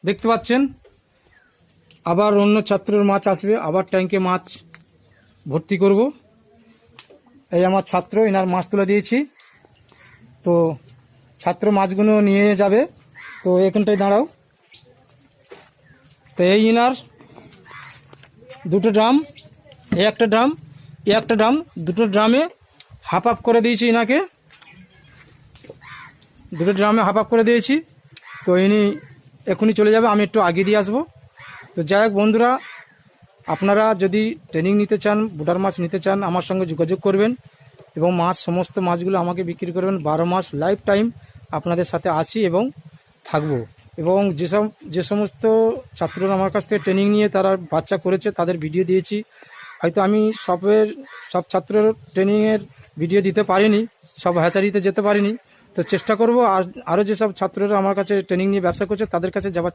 দেখতে পাচ্ছেন আবার অন্য ছাত্রের মাছ আসবে, আবার ট্যাঙ্কে মাছ ভর্তি করব। এই আমার ছাত্র, এনার মাছ তুলে দিয়েছি, তো ছাত্র মাছগুলো নিয়ে যাবে। তো এখানটায় দাঁড়াও। তো এই ইনার দুটো ড্রাম, এই একটা ড্রাম, এই একটা ড্রাম, দুটো ড্রামে হাফ হাফ করে দিয়েছি ইনাকে, দুটো ড্রামে হাফ হাফ করে দিয়েছি। তো ইনি এখনই চলে যাবে, আমি একটু আগে দিয়ে আসবো। তো যাই হোক বন্ধুরা, আপনারা যদি ট্রেনিং নিতে চান, বুটার মাছ নিতে চান, আমার সঙ্গে যোগাযোগ করবেন এবং সমস্ত মাছগুলো আমাকে বিক্রি করবেন। 12 মাস লাইফ টাইম আপনাদের সাথে আছি এবং থাকবো। এবং যে সমস্ত ছাত্ররা আমার কাছ থেকে ট্রেনিং নিয়ে তারা বাচ্চা করেছে তাদের ভিডিও দিয়েছি। হয়তো আমি সব ছাত্রের ট্রেনিংয়ের ভিডিও দিতে পারিনি, সব হ্যাচারিতে যেতে পারিনি। তো চেষ্টা করব আরও যেসব ছাত্ররা আমার কাছে ট্রেনিং নিয়ে ব্যবসা করছে তাদের কাছে যাওয়ার